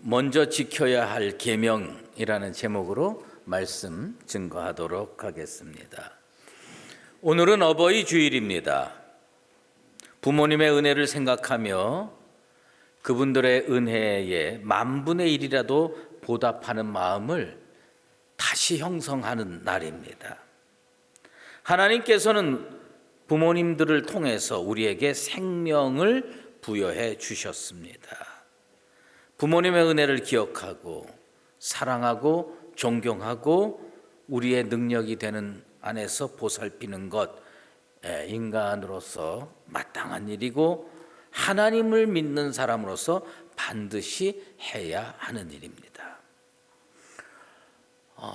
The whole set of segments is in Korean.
먼저 지켜야 할 계명이라는 제목으로 말씀 증거하도록 하겠습니다. 오늘은 어버이 주일입니다. 부모님의 은혜를 생각하며 그분들의 은혜에 만분의 1이라도 보답하는 마음을 다시 형성하는 날입니다. 하나님께서는 부모님들을 통해서 우리에게 생명을 부여해 주셨습니다. 부모님의 은혜를 기억하고 사랑하고 존경하고 우리의 능력이 되는 안에서 보살피는 것, 인간으로서 마땅한 일이고 하나님을 믿는 사람으로서 반드시 해야 하는 일입니다.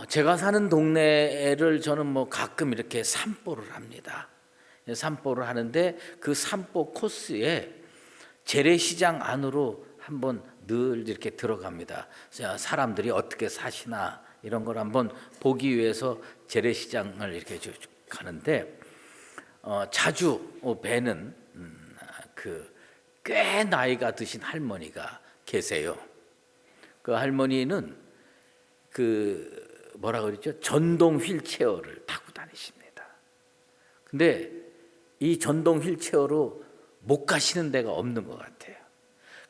제가 사는 동네를 저는 가끔 이렇게 산보를 합니다. 산보를 하는데 그 산보 코스에 재래시장 안으로 한번 늘 이렇게 들어갑니다. 사람들이 어떻게 사시나 이런 걸 한번 보기 위해서 재래시장을 이렇게 가는데 자주 뵈는 꽤 나이가 드신 할머니가 계세요. 그 할머니는 뭐라 그러죠? 전동 휠체어를 타고 다니십니다. 근데 이 전동 휠체어로 못 가시는 데가 없는 것 같아요.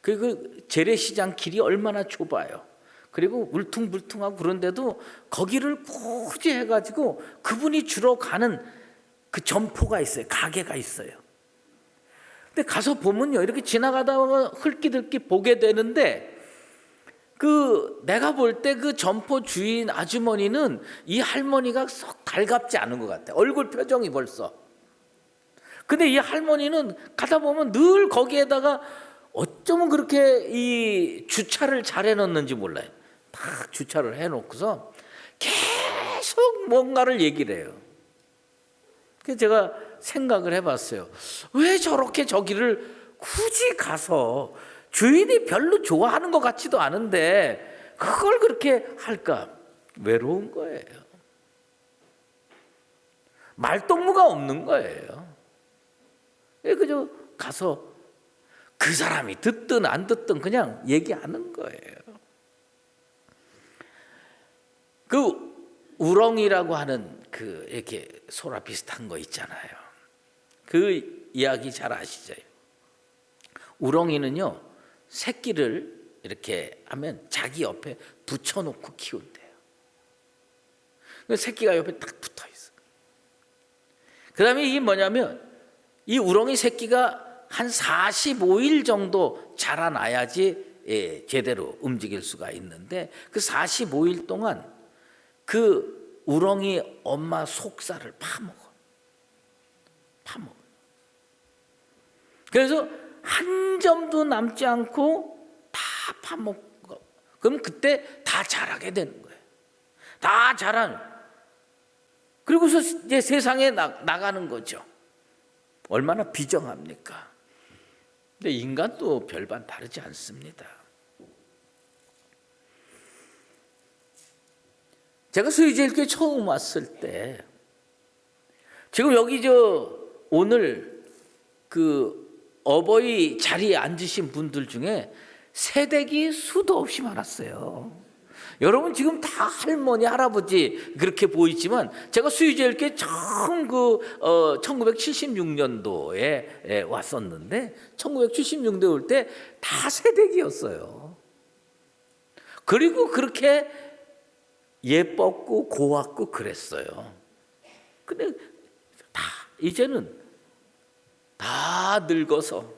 그 재래시장 길이 얼마나 좁아요. 그리고 울퉁불퉁하고 그런데도 거기를 굳이 해가지고 그분이 주로 가는 그 점포가 있어요. 가게가 있어요. 근데 가서 보면요, 이렇게 지나가다가 흘끼들끼 보게 되는데 내가 볼 때 그 점포 주인 아주머니는 이 할머니가 썩 달갑지 않은 것 같아요. 얼굴 표정이 벌써. 근데 이 할머니는 가다 보면 늘 거기에다가 어쩌면 그렇게 이 주차를 잘 해놓는지 몰라요. 딱 주차를 해놓고서 계속 뭔가를 얘기를 해요. 그래서 제가 생각을 해봤어요. 왜 저렇게 저기를 굳이 가서 주인이 별로 좋아하는 것 같지도 않은데 그걸 그렇게 할까? 외로운 거예요. 말동무가 없는 거예요. 그저 가서 그 사람이 듣든 안 듣든 그냥 얘기하는 거예요. 우렁이라고 하는 이렇게 소라 비슷한 거 있잖아요. 그 이야기 잘 아시죠? 우렁이는요, 새끼를 이렇게 하면 자기 옆에 붙여놓고 키운대요. 새끼가 옆에 딱 붙어 있어. 그 다음에 이게 뭐냐면 이 우렁이 새끼가 한 45일 정도 자라나야지 제대로 움직일 수가 있는데 그 45일 동안 그 우렁이 엄마 속살을 파먹어. 그래서 한 점도 남지 않고 다 파먹어. 그럼 그때 다 자라게 되는 거예요. 다 자란. 그리고서 이제 세상에 나가는 거죠. 얼마나 비정합니까? 근데 인간도 별반 다르지 않습니다. 제가 수의제일교회 처음 왔을 때 지금 여기 오늘 어버이 자리에 앉으신 분들 중에 새댁이 수도 없이 많았어요. 여러분 지금 다 할머니, 할아버지 그렇게 보이지만 제가 수의제일교회 처음 1976년도에 왔었는데 1976년도에 올 때 다 새댁이었어요. 그리고 그렇게 예뻤고 고왔고 그랬어요. 근데 이제는 다 늙어서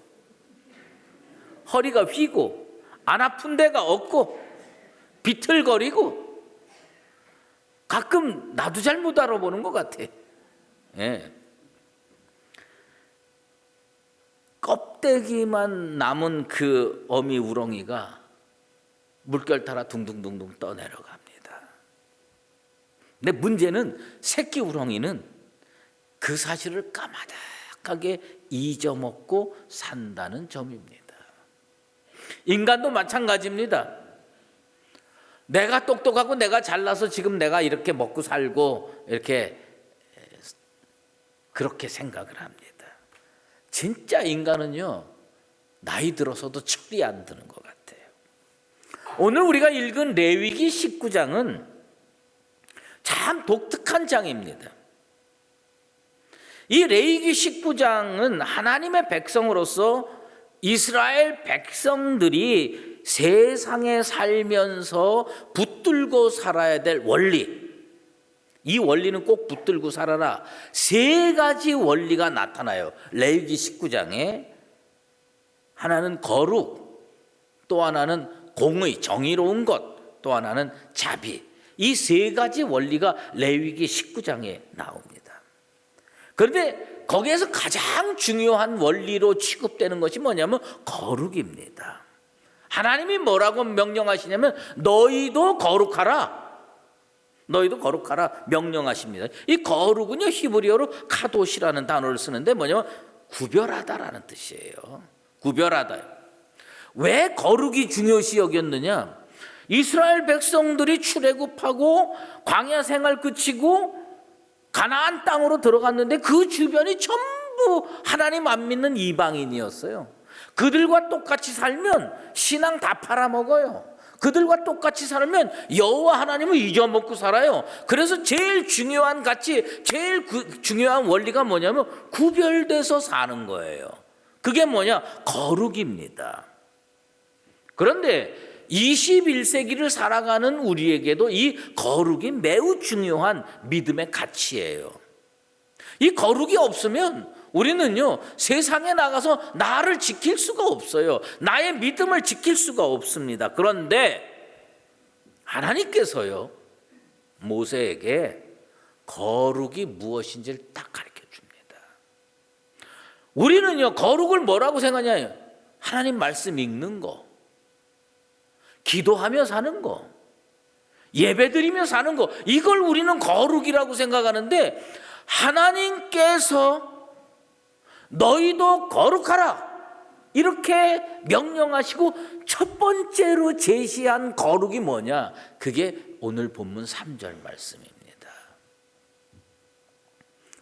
허리가 휘고 안 아픈 데가 없고 비틀거리고 가끔 나도 잘 못 알아보는 것 같아. 껍데기만 남은 그 어미 우렁이가 물결 타라 둥둥둥둥 떠내려갑니다. 근데 문제는 새끼 우렁이는 그 사실을 까마득하게 잊어먹고 산다는 점입니다. 인간도 마찬가지입니다. 내가 똑똑하고 내가 잘나서 지금 내가 이렇게 먹고 살고 이렇게 그렇게 생각을 합니다. 진짜 인간은요, 나이 들어서도 철이 안 드는 것 같아요. 오늘 우리가 읽은 레위기 19장은 참 독특한 장입니다. 이 레위기 19장은 하나님의 백성으로서 이스라엘 백성들이 세상에 살면서 붙들고 살아야 될 원리, 이 원리는 꼭 붙들고 살아라, 세 가지 원리가 나타나요. 레위기 19장에 하나는 거룩, 또 하나는 공의, 정의로운 것, 또 하나는 자비, 이 세 가지 원리가 레위기 19장에 나옵니다. 그런데 거기에서 가장 중요한 원리로 취급되는 것이 뭐냐면 거룩입니다. 하나님이 뭐라고 명령하시냐면 너희도 거룩하라, 너희도 거룩하라 명령하십니다. 이 거룩은요, 히브리어로 카도시라는 단어를 쓰는데 뭐냐면 구별하다라는 뜻이에요. 구별하다. 왜 거룩이 중요시 여겼느냐? 이스라엘 백성들이 출애굽하고 광야 생활 그치고 가나안 땅으로 들어갔는데 그 주변이 전부 하나님 안 믿는 이방인이었어요. 그들과 똑같이 살면 신앙 다 팔아먹어요. 그들과 똑같이 살면 여호와 하나님을 잊어먹고 살아요. 그래서 제일 중요한 가치, 제일 중요한 원리가 뭐냐면 구별돼서 사는 거예요. 그게 뭐냐? 거룩입니다. 그런데 21세기를 살아가는 우리에게도 이 거룩이 매우 중요한 믿음의 가치예요. 이 거룩이 없으면 우리는요, 세상에 나가서 나를 지킬 수가 없어요. 나의 믿음을 지킬 수가 없습니다. 그런데 하나님께서요, 모세에게 거룩이 무엇인지를 딱 가르쳐 줍니다. 우리는요, 거룩을 뭐라고 생각하냐요? 하나님 말씀 읽는 거, 기도하며 사는 거, 예배드리며 사는 거, 이걸 우리는 거룩이라고 생각하는데 하나님께서 너희도 거룩하라 이렇게 명령하시고 첫 번째로 제시한 거룩이 뭐냐? 그게 오늘 본문 3절 말씀입니다.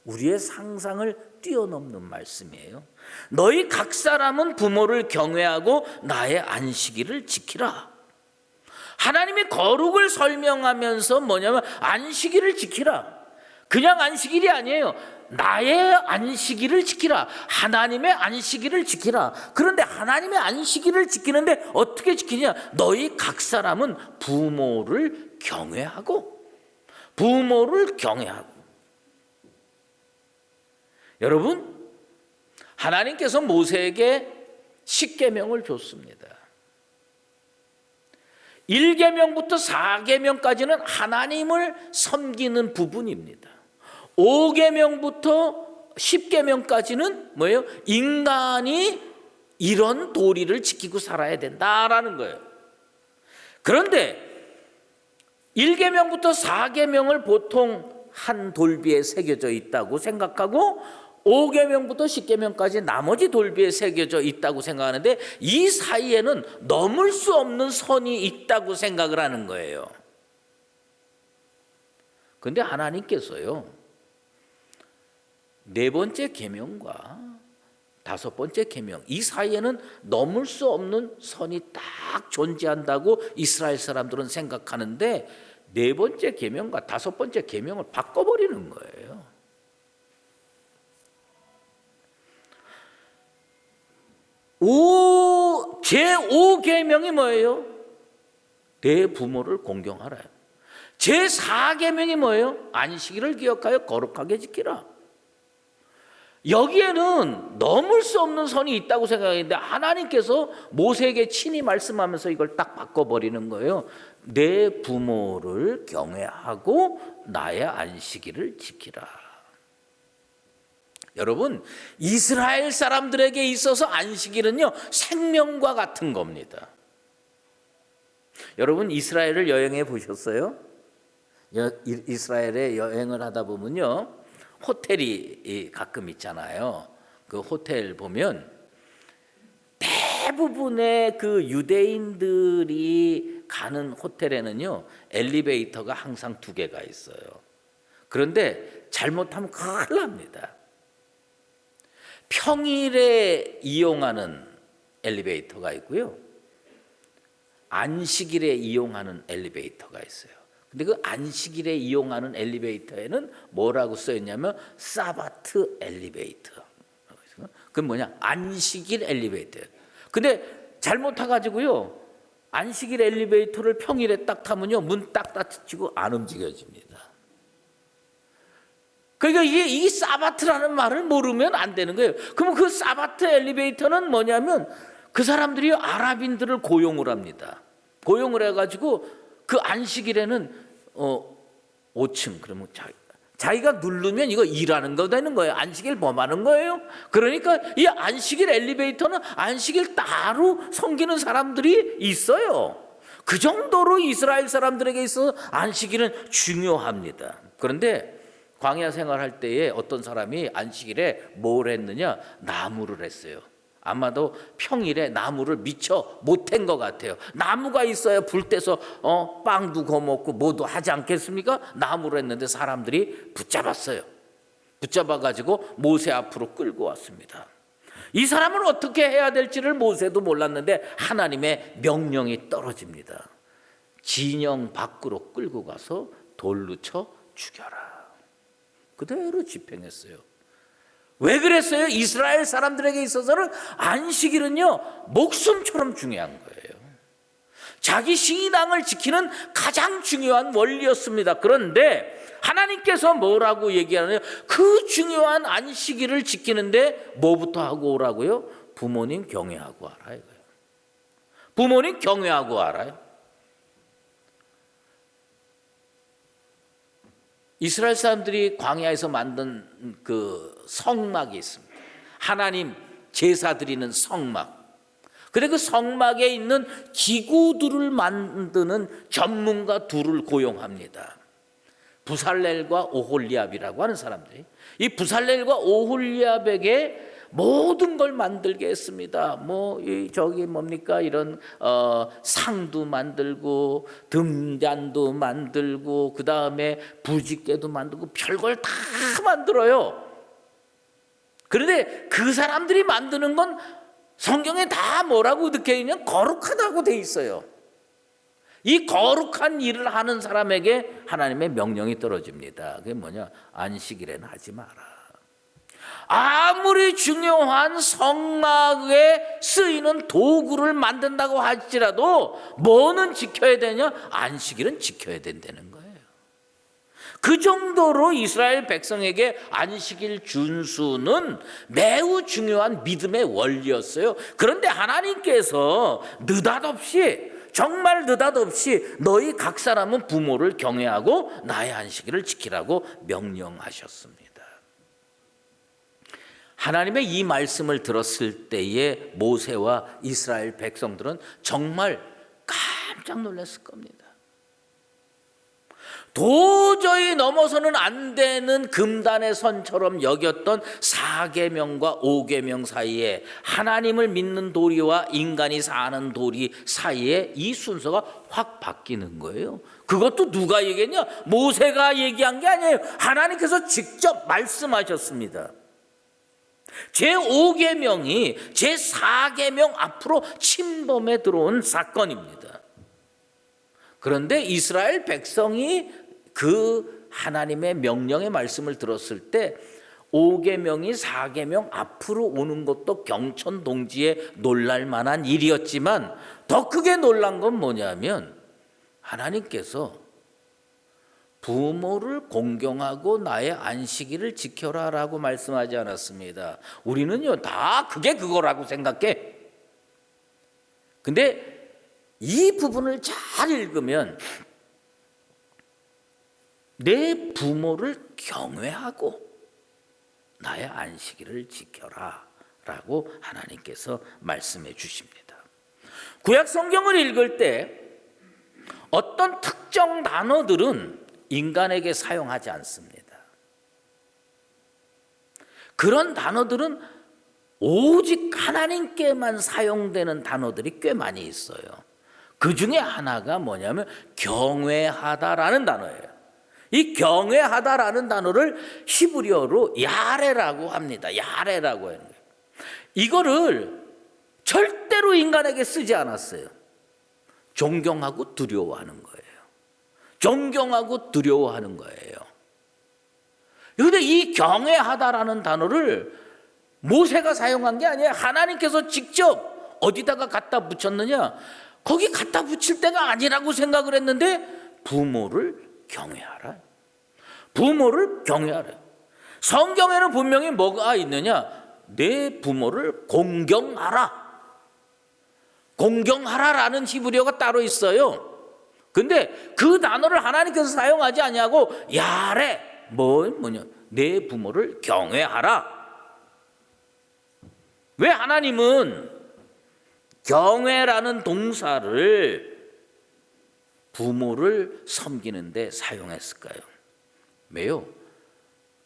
우리의 상상을 뛰어넘는 말씀이에요. 너희 각 사람은 부모를 경외하고 나의 안식일을 지키라. 하나님의 거룩을 설명하면서 뭐냐면 안식일을 지키라. 그냥 안식일이 아니에요. 나의 안식일을 지키라. 하나님의 안식일을 지키라. 그런데 하나님의 안식일을 지키는데 어떻게 지키냐? 너희 각 사람은 부모를 경외하고, 부모를 경외하고. 여러분, 하나님께서 모세에게 10계명을 줬습니다. 1계명부터 4계명까지는 하나님을 섬기는 부분입니다. 5계명부터 10계명까지는 뭐예요? 인간이 이런 도리를 지키고 살아야 된다라는 거예요. 그런데 1계명부터 4계명을 보통 한 돌비에 새겨져 있다고 생각하고 5계명부터 10계명까지 나머지 돌비에 새겨져 있다고 생각하는데 이 사이에는 넘을 수 없는 선이 있다고 생각을 하는 거예요. 그런데 하나님께서요, 4번째 계명과 5번째 계명, 이 사이에는 넘을 수 없는 선이 딱 존재한다고 이스라엘 사람들은 생각하는데 4번째 계명과 5번째 계명을 바꿔버리는 거예요. 제5계명이 뭐예요? 내 부모를 공경하라. 제4계명이 뭐예요? 안식일을 기억하여 거룩하게 지키라. 여기에는 넘을 수 없는 선이 있다고 생각했는데 하나님께서 모세에게 친히 말씀하면서 이걸 딱 바꿔버리는 거예요. 내 부모를 경외하고 나의 안식일을 지키라. 여러분, 이스라엘 사람들에게 있어서 안식일은요, 생명과 같은 겁니다. 여러분, 이스라엘을 여행해 보셨어요? 이스라엘에 여행을 하다 보면요, 호텔이 가끔 있잖아요. 그 호텔 보면 대부분의 그 유대인들이 가는 호텔에는요, 엘리베이터가 항상 2개가 있어요. 그런데 잘못하면 큰일 납니다. 평일에 이용하는 엘리베이터가 있고요, 안식일에 이용하는 엘리베이터가 있어요. 근데 그 안식일에 이용하는 엘리베이터에는 뭐라고 써있냐면 사바트 엘리베이터. 그건 뭐냐? 안식일 엘리베이터예요. 근데 잘못 타가지고요, 안식일 엘리베이터를 평일에 딱 타면요, 문 딱 닫히고 안 움직여집니다. 그러니까 이 사바트라는 말을 모르면 안 되는 거예요. 그러면 그 사바트 엘리베이터는 뭐냐면 그 사람들이 아랍인들을 고용을 합니다. 고용을 해가지고 그 안식일에는 5층, 그러면 자기가 누르면 이거 일하는 거 되는 거예요. 안식일 범하는 거예요. 그러니까 이 안식일 엘리베이터는 안식일 따로 섬기는 사람들이 있어요. 그 정도로 이스라엘 사람들에게 있어서 안식일은 중요합니다. 그런데 광야 생활할 때에 어떤 사람이 안식일에 뭘 했느냐? 나무를 했어요. 아마도 평일에 나무를 미처 못한 것 같아요. 나무가 있어야 불 떼서 빵도 구워 먹고 뭐도 하지 않겠습니까? 나무를 했는데 사람들이 붙잡았어요. 붙잡아가지고 모세 앞으로 끌고 왔습니다. 이 사람을 어떻게 해야 될지를 모세도 몰랐는데 하나님의 명령이 떨어집니다. 진영 밖으로 끌고 가서 돌로 쳐 죽여라. 그대로 집행했어요. 왜 그랬어요? 이스라엘 사람들에게 있어서는 안식일은요, 목숨처럼 중요한 거예요. 자기 신앙을 지키는 가장 중요한 원리였습니다. 그런데 하나님께서 뭐라고 얘기하느냐? 그 중요한 안식일을 지키는데 뭐부터 하고 오라고요? 부모님 경외하고 와라 이거예요. 부모님 경외하고 와라요. 이스라엘 사람들이 광야에서 만든 그 성막이 있습니다. 하나님 제사 드리는 성막. 그런데 그 성막에 있는 기구들을 만드는 전문가 둘을 고용합니다. 부살렐과 오홀리압이라고 하는 사람들이, 이 부살렐과 오홀리압에게 모든 걸 만들게 했습니다. 이런 상도 만들고 등잔도 만들고 그 다음에 부집개도 만들고 별걸 다 만들어요. 그런데 그 사람들이 만드는 건 성경에 다 뭐라고 적혀 있냐면 거룩하다고 돼 있어요. 이 거룩한 일을 하는 사람에게 하나님의 명령이 떨어집니다. 그게 뭐냐? 안식일에는 하지 마라. 아무리 중요한 성막에 쓰이는 도구를 만든다고 할지라도 뭐는 지켜야 되냐? 안식일은 지켜야 된다는 거예요. 그 정도로 이스라엘 백성에게 안식일 준수는 매우 중요한 믿음의 원리였어요. 그런데 하나님께서 정말 느닷없이 너희 각 사람은 부모를 경외하고 나의 안식일을 지키라고 명령하셨습니다. 하나님의 이 말씀을 들었을 때에 모세와 이스라엘 백성들은 정말 깜짝 놀랐을 겁니다. 도저히 넘어서는 안 되는 금단의 선처럼 여겼던 4계명과 5계명 사이에, 하나님을 믿는 도리와 인간이 사는 도리 사이에 이 순서가 확 바뀌는 거예요. 그것도 누가 얘기했냐? 모세가 얘기한 게 아니에요. 하나님께서 직접 말씀하셨습니다. 제5계명이 제4계명 앞으로 침범해 들어온 사건입니다. 그런데 이스라엘 백성이 그 하나님의 명령의 말씀을 들었을 때 5계명이 4계명 앞으로 오는 것도 경천동지에 놀랄 만한 일이었지만 더 크게 놀란 건 뭐냐면 하나님께서 부모를 공경하고 나의 안식일을 지켜라 라고 말씀하지 않았습니다. 우리는요 다 그게 그거라고 생각해. 근데 이 부분을 잘 읽으면 내 부모를 경외하고 나의 안식일을 지켜라 라고 하나님께서 말씀해 주십니다. 구약 성경을 읽을 때 어떤 특정 단어들은 인간에게 사용하지 않습니다. 그런 단어들은 오직 하나님께만 사용되는 단어들이 꽤 많이 있어요. 그 중에 하나가 뭐냐면 경외하다라는 단어예요. 이 경외하다라는 단어를 히브리어로 야레라고 합니다. 야레라고 하는 거예요. 이거를 절대로 인간에게 쓰지 않았어요. 존경하고 두려워하는 거예요. 존경하고 두려워하는 거예요. 그런데 이 경외하다라는 단어를 모세가 사용한 게 아니에요. 하나님께서 직접 어디다가 갖다 붙였느냐? 거기 갖다 붙일 때가 아니라고 생각을 했는데 부모를 경외하라. 부모를 경외하라. 성경에는 분명히 뭐가 있느냐? 내 부모를 공경하라. 공경하라라는 히브리어가 따로 있어요. 근데 그 단어를 하나님께서 사용하지 아니하고 야래 뭐냐? 내 부모를 경외하라. 왜 하나님은 경외라는 동사를 부모를 섬기는데 사용했을까요? 왜요?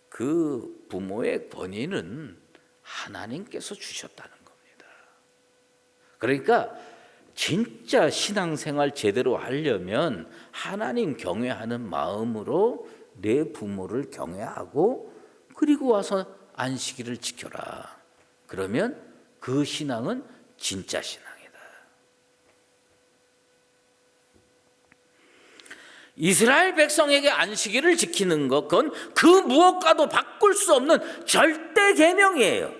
그 부모의 권위는 하나님께서 주셨다는 겁니다. 그러니까 진짜 신앙생활 제대로 하려면 하나님 경외하는 마음으로 내 부모를 경외하고 그리고 와서 안식일을 지켜라. 그러면 그 신앙은 진짜 신앙이다. 이스라엘 백성에게 안식일을 지키는 것, 그건 그 무엇과도 바꿀 수 없는 절대 계명이에요.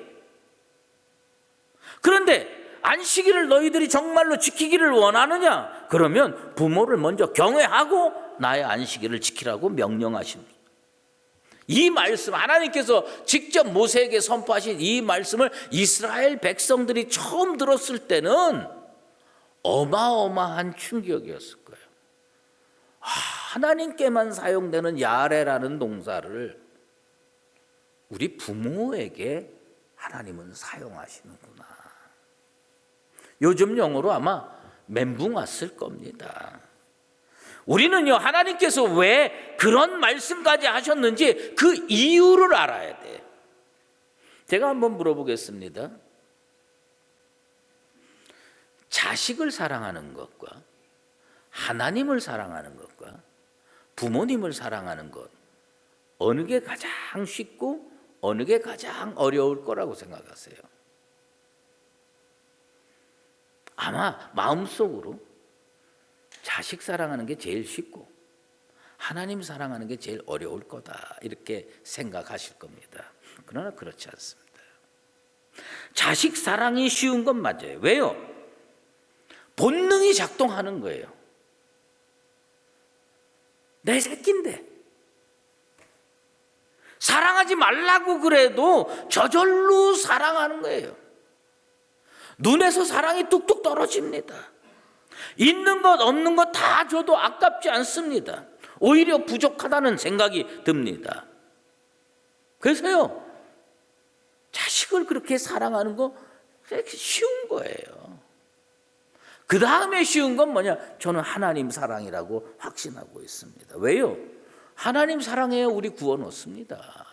그런데 안식일을 너희들이 정말로 지키기를 원하느냐? 그러면 부모를 먼저 경외하고 나의 안식일을 지키라고 명령하십니다. 이 말씀, 하나님께서 직접 모세에게 선포하신 이 말씀을 이스라엘 백성들이 처음 들었을 때는 어마어마한 충격이었을 거예요. 하나님께만 사용되는 야레라는 동사를 우리 부모에게 하나님은 사용하시는구나. 요즘 용어로 아마 멘붕 왔을 겁니다. 우리는요, 하나님께서 왜 그런 말씀까지 하셨는지 그 이유를 알아야 돼요. 제가 한번 물어보겠습니다. 자식을 사랑하는 것과 하나님을 사랑하는 것과 부모님을 사랑하는 것, 어느 게 가장 쉽고 어느 게 가장 어려울 거라고 생각하세요? 아마 마음속으로 자식 사랑하는 게 제일 쉽고 하나님 사랑하는 게 제일 어려울 거다 이렇게 생각하실 겁니다. 그러나 그렇지 않습니다. 자식 사랑이 쉬운 건 맞아요. 왜요? 본능이 작동하는 거예요. 내 새끼인데 사랑하지 말라고 그래도 저절로 사랑하는 거예요. 눈에서 사랑이 뚝뚝 떨어집니다. 있는 것 없는 것 다 줘도 아깝지 않습니다. 오히려 부족하다는 생각이 듭니다. 그래서요, 자식을 그렇게 사랑하는 거 쉬운 거예요. 그 다음에 쉬운 건 뭐냐? 저는 하나님 사랑이라고 확신하고 있습니다. 왜요? 하나님 사랑해야 우리 구원 얻습니다.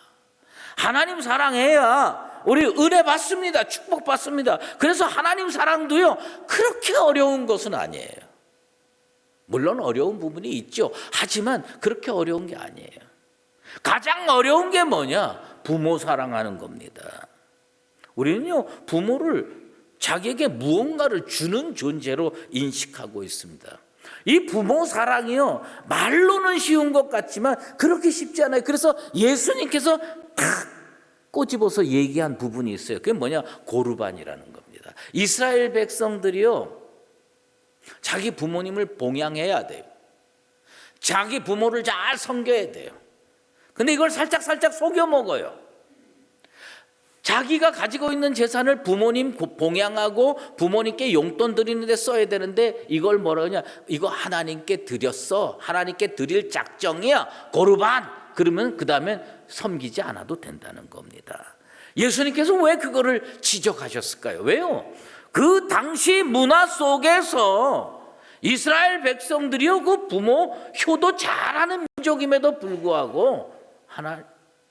하나님 사랑해야 우리 은혜 받습니다. 축복 받습니다. 그래서 하나님 사랑도요, 그렇게 어려운 것은 아니에요. 물론 어려운 부분이 있죠. 하지만 그렇게 어려운 게 아니에요. 가장 어려운 게 뭐냐? 부모 사랑하는 겁니다. 우리는요, 부모를 자기에게 무언가를 주는 존재로 인식하고 있습니다. 이 부모 사랑이요, 말로는 쉬운 것 같지만 그렇게 쉽지 않아요. 그래서 예수님께서 탁 꼬집어서 얘기한 부분이 있어요. 그게 뭐냐? 고르반이라는 겁니다. 이스라엘 백성들이요, 자기 부모님을 봉양해야 돼요. 자기 부모를 잘 섬겨야 돼요. 근데 이걸 살짝 속여 먹어요. 자기가 가지고 있는 재산을 부모님 봉양하고 부모님께 용돈 드리는 데 써야 되는데 이걸 뭐라 그러냐? 이거 하나님께 드렸어. 하나님께 드릴 작정이야. 고르반. 그러면 그 다음엔 섬기지 않아도 된다는 겁니다. 예수님께서 왜 그거를 지적하셨을까요? 왜요? 그 당시 문화 속에서 이스라엘 백성들이요, 그 부모 효도 잘하는 민족임에도 불구하고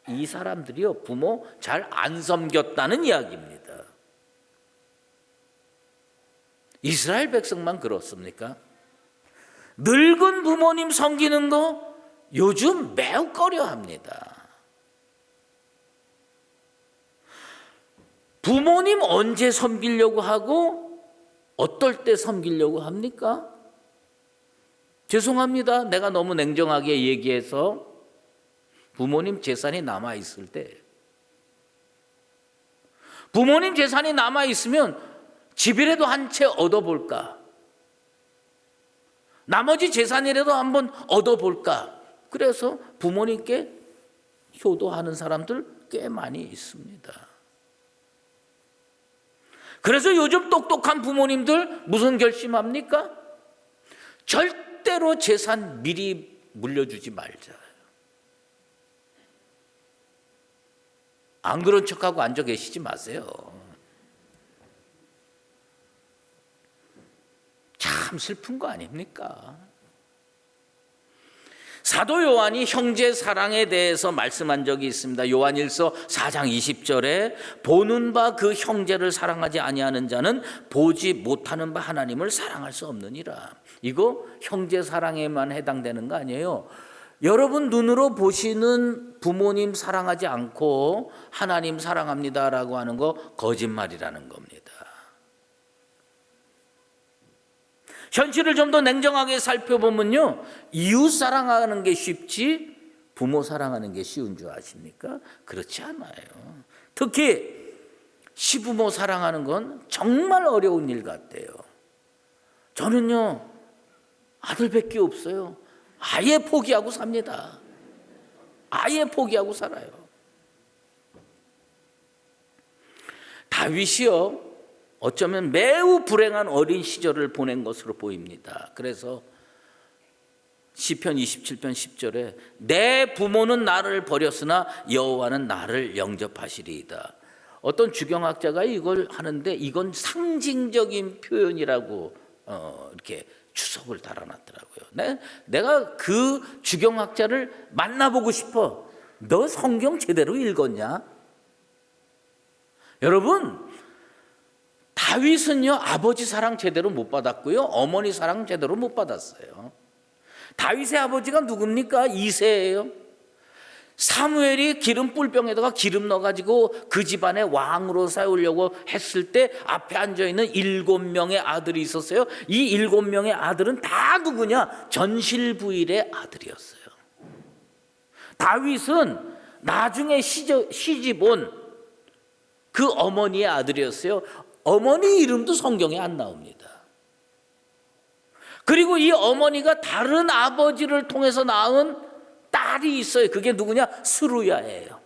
이 사람들이요, 부모 잘 안 섬겼다는 이야기입니다. 이스라엘 백성만 그렇습니까? 늙은 부모님 섬기는 거 요즘 매우 꺼려합니다. 부모님 언제 섬기려고 하고 어떨 때 섬기려고 합니까? 죄송합니다. 내가 너무 냉정하게 얘기해서 부모님 재산이 남아 있을 때, 부모님 재산이 남아 있으면 집이라도 한 채 얻어볼까? 나머지 재산이라도 한번 얻어볼까? 그래서 부모님께 효도하는 사람들 꽤 많이 있습니다. 그래서 요즘 똑똑한 부모님들 무슨 결심합니까? 절대로 재산 미리 물려주지 말자. 안 그런 척하고 앉아 계시지 마세요. 참 슬픈 거 아닙니까? 사도 요한이 형제 사랑에 대해서 말씀한 적이 있습니다. 요한일서 4장 20절에 보는 바 그 형제를 사랑하지 아니하는 자는 보지 못하는 바 하나님을 사랑할 수 없느니라. 이거 형제 사랑에만 해당되는 거 아니에요. 여러분 눈으로 보시는 부모님 사랑하지 않고 하나님 사랑합니다라고 하는 거 거짓말이라는 겁니다. 현실을 좀 더 냉정하게 살펴보면요, 이웃 사랑하는 게 쉽지 부모 사랑하는 게 쉬운 줄 아십니까? 그렇지 않아요. 특히 시부모 사랑하는 건 정말 어려운 일 같아요. 저는요, 아들밖에 없어요. 아예 포기하고 삽니다. 아예 포기하고 살아요. 다윗이요, 어쩌면 매우 불행한 어린 시절을 보낸 것으로 보입니다. 그래서 시편 27편 10절에 내 부모는 나를 버렸으나 여호와는 나를 영접하시리이다. 어떤 주경학자가 이걸 하는데 이건 상징적인 표현이라고 이렇게 추석을 달아놨더라고요. 내가 그 주경학자를 만나보고 싶어. 너 성경 제대로 읽었냐? 여러분, 다윗은요, 아버지 사랑 제대로 못 받았고요, 어머니 사랑 제대로 못 받았어요. 다윗의 아버지가 누굽니까? 이새예요. 사무엘이 기름 뿔병에다가 기름 넣어가지고 그 집안의 왕으로 세우려고 했을 때 앞에 앉아있는 7명의 아들이 있었어요. 이 7명의 아들은 다 누구냐? 전실부일의 아들이었어요. 다윗은 나중에 시집 온 그 어머니의 아들이었어요. 어머니 이름도 성경에 안 나옵니다. 그리고 이 어머니가 다른 아버지를 통해서 낳은 딸이 있어요. 그게 누구냐? 스루야예요.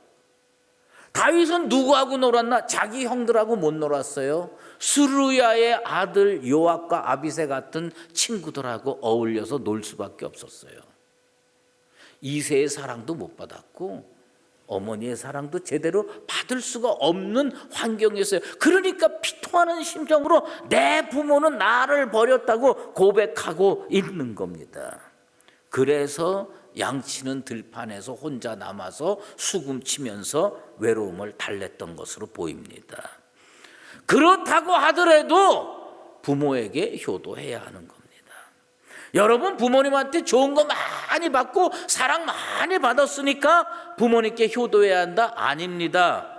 다윗은 누구하고 놀았나? 자기 형들하고 못 놀았어요. 스루야의 아들 요압과 아비새 같은 친구들하고 어울려서 놀 수밖에 없었어요. 이새의 사랑도 못 받았고 어머니의 사랑도 제대로 받을 수가 없는 환경이었어요. 그러니까 피통하는 심정으로 내 부모는 나를 버렸다고 고백하고 있는 겁니다. 그래서 양치는 들판에서 혼자 남아서 수금치면서 외로움을 달랬던 것으로 보입니다. 그렇다고 하더라도 부모에게 효도해야 하는 겁니다. 여러분, 부모님한테 좋은 거 많이 받고 사랑 많이 받았으니까 부모님께 효도해야 한다? 아닙니다.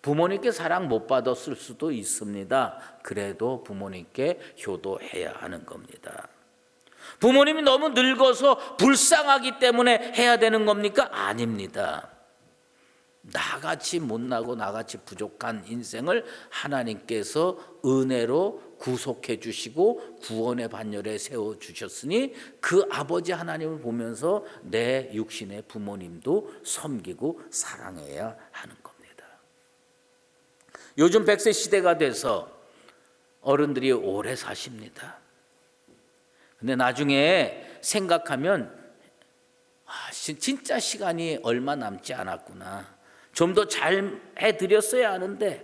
부모님께 사랑 못 받았을 수도 있습니다. 그래도 부모님께 효도해야 하는 겁니다. 부모님이 너무 늙어서 불쌍하기 때문에 해야 되는 겁니까? 아닙니다. 나같이 못나고 나같이 부족한 인생을 하나님께서 은혜로 구속해 주시고 구원의 반열에 세워주셨으니 그 아버지 하나님을 보면서 내 육신의 부모님도 섬기고 사랑해야 하는 겁니다. 요즘 100세 시대가 돼서 어른들이 오래 사십니다. 근데 나중에 생각하면 진짜 시간이 얼마 남지 않았구나. 좀 더 잘 해드렸어야 하는데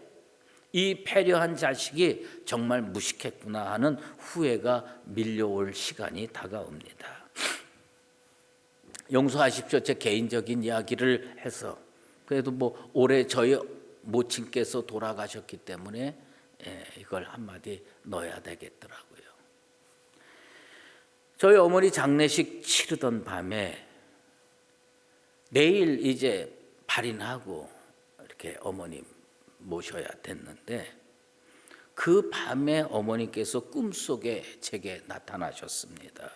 이 패려한 자식이 정말 무식했구나 하는 후회가 밀려올 시간이 다가옵니다. 용서하십시오. 제 개인적인 이야기를 해서 그래도 올해 저희 모친께서 돌아가셨기 때문에 이걸 한마디 넣어야 되겠더라고요. 저희 어머니 장례식 치르던 밤에 내일 이제 발인하고 이렇게 어머님 모셔야 됐는데 그 밤에 어머니께서 꿈속에 제게 나타나셨습니다.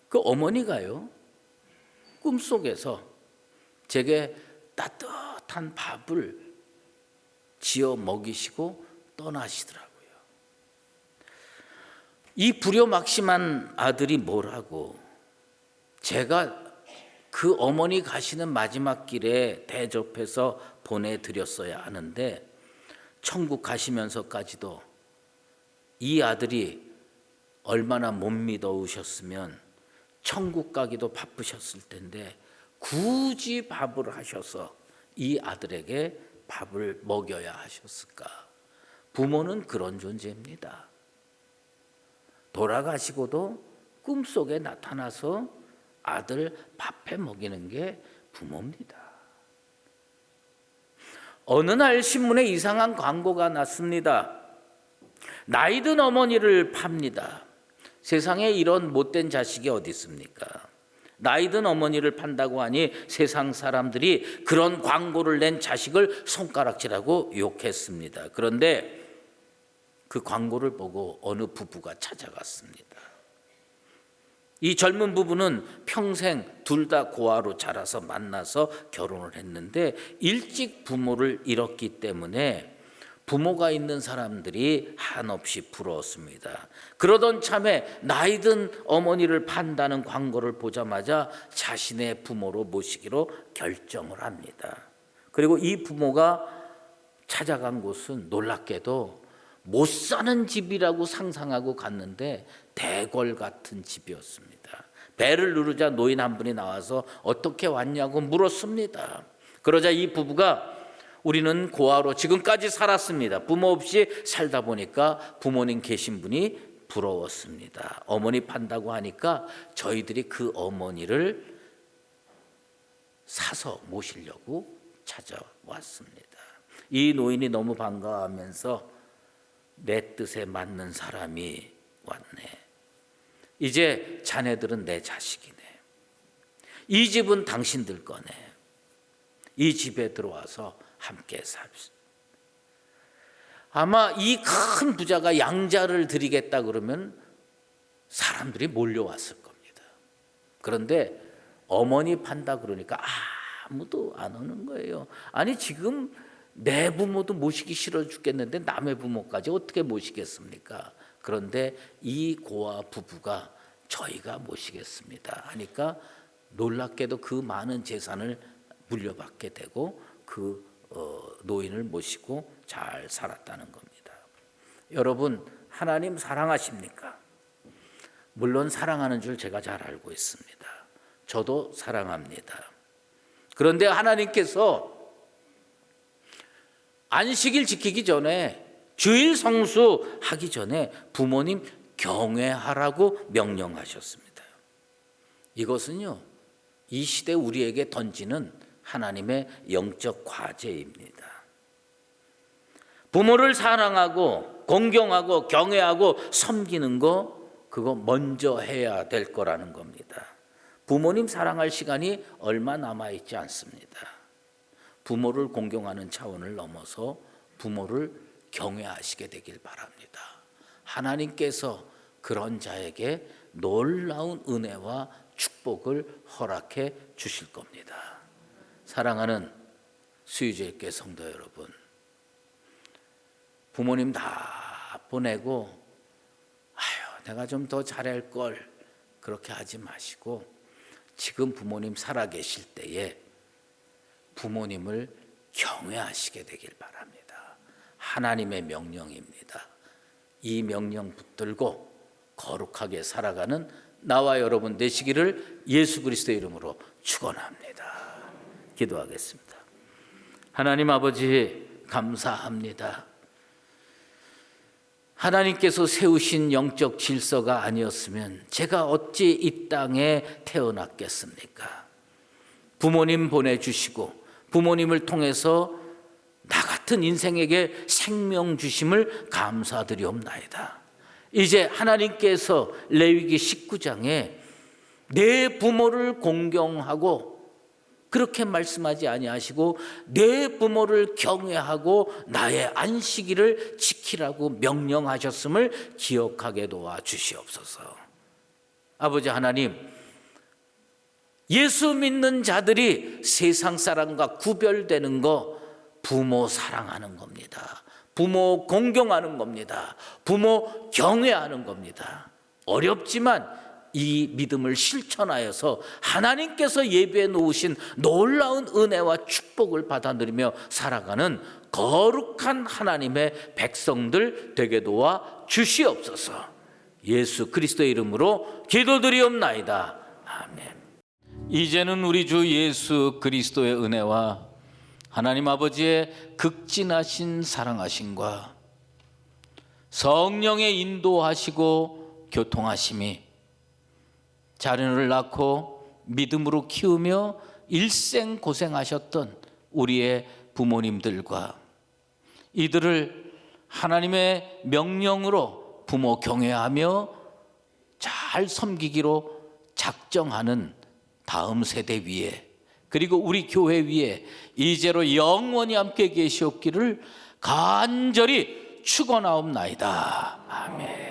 그 어머니가요, 꿈속에서 제게 따뜻한 밥을 지어 먹이시고 떠나시더라고요. 이 불효막심한 아들이 뭐라고, 제가 그 어머니 가시는 마지막 길에 대접해서 보내드렸어야 하는데, 천국 가시면서까지도 이 아들이 얼마나 못 믿어오셨으면 천국 가기도 바쁘셨을 텐데 굳이 밥을 하셔서 이 아들에게 밥을 먹여야 하셨을까? 부모는 그런 존재입니다. 돌아가시고도 꿈속에 나타나서 아들 밥해 먹이는 게 부모입니다. 어느 날 신문에 이상한 광고가 났습니다. 나이든 어머니를 팝니다. 세상에 이런 못된 자식이 어디 있습니까? 나이든 어머니를 판다고 하니 세상 사람들이 그런 광고를 낸 자식을 손가락질하고 욕했습니다. 그런데 그 광고를 보고 어느 부부가 찾아갔습니다. 이 젊은 부부는 평생 둘 다 고아로 자라서 만나서 결혼을 했는데 일찍 부모를 잃었기 때문에 부모가 있는 사람들이 한없이 부러웠습니다. 그러던 참에 나이든 어머니를 판다는 광고를 보자마자 자신의 부모로 모시기로 결정을 합니다. 그리고 이 부모가 찾아간 곳은 놀랍게도 못 사는 집이라고 상상하고 갔는데 대궐 같은 집이었습니다. 배를 누르자 노인 한 분이 나와서 어떻게 왔냐고 물었습니다. 그러자 이 부부가 우리는 고아로 지금까지 살았습니다. 부모 없이 살다 보니까 부모님 계신 분이 부러웠습니다. 어머니 판다고 하니까 저희들이 그 어머니를 사서 모시려고 찾아왔습니다. 이 노인이 너무 반가워하면서 내 뜻에 맞는 사람이 왔네. 이제 자네들은 내 자식이네. 이 집은 당신들 거네. 이 집에 들어와서 함께 삽시다. 아마 이 큰 부자가 양자를 드리겠다 그러면 사람들이 몰려왔을 겁니다. 그런데 어머니 판다 그러니까 아무도 안 오는 거예요. 아니 지금 내 부모도 모시기 싫어 죽겠는데 남의 부모까지 어떻게 모시겠습니까? 그런데 이 고아 부부가 저희가 모시겠습니다 하니까 놀랍게도 그 많은 재산을 물려받게 되고 그 노인을 모시고 잘 살았다는 겁니다. 여러분, 하나님 사랑하십니까? 물론 사랑하는 줄 제가 잘 알고 있습니다. 저도 사랑합니다. 그런데 하나님께서 안식일 지키기 전에, 주일 성수하기 전에 부모님 경외하라고 명령하셨습니다. 이것은요, 이 시대 우리에게 던지는 하나님의 영적 과제입니다. 부모를 사랑하고 공경하고 경외하고 섬기는 거, 그거 먼저 해야 될 거라는 겁니다. 부모님 사랑할 시간이 얼마 남아있지 않습니다. 부모를 공경하는 차원을 넘어서 부모를 경외하시게 되길 바랍니다. 하나님께서 그런 자에게 놀라운 은혜와 축복을 허락해 주실 겁니다. 사랑하는 수유주의교회 성도 여러분, 부모님 다 보내고 내가 좀 더 잘할 걸 그렇게 하지 마시고 지금 부모님 살아계실 때에 부모님을 경외하시게 되길 바랍니다. 하나님의 명령입니다. 이 명령 붙들고 거룩하게 살아가는 나와 여러분 되시기를 예수 그리스도의 이름으로 축원합니다. 기도하겠습니다. 하나님 아버지 감사합니다. 하나님께서 세우신 영적 질서가 아니었으면 제가 어찌 이 땅에 태어났겠습니까? 부모님 보내주시고 부모님을 통해서 나 같은 인생에게 생명 주심을 감사드리옵나이다. 이제 하나님께서 레위기 19장에 내 부모를 공경하고 그렇게 말씀하지 아니하시고 내 부모를 경외하고 나의 안식일을 지키라고 명령하셨음을 기억하게 도와 주시옵소서. 아버지 하나님, 예수 믿는 자들이 세상 사람과 구별되는 거 부모 사랑하는 겁니다. 부모 공경하는 겁니다. 부모 경외하는 겁니다. 어렵지만 이 믿음을 실천하여서 하나님께서 예비해 놓으신 놀라운 은혜와 축복을 받아 누리며 살아가는 거룩한 하나님의 백성들 되게 도와 주시옵소서. 예수 그리스도의 이름으로 기도드리옵나이다. 아멘. 이제는 우리 주 예수 그리스도의 은혜와 하나님 아버지의 극진하신 사랑하심과 성령의 인도하시고 교통하심이 자녀를 낳고 믿음으로 키우며 일생 고생하셨던 우리의 부모님들과 이들을 하나님의 명령으로 부모 경외하며 잘 섬기기로 작정하는 다음 세대 위에, 그리고 우리 교회 위에 이제로 영원히 함께 계시옵기를 간절히 축원하옵나이다. 아멘.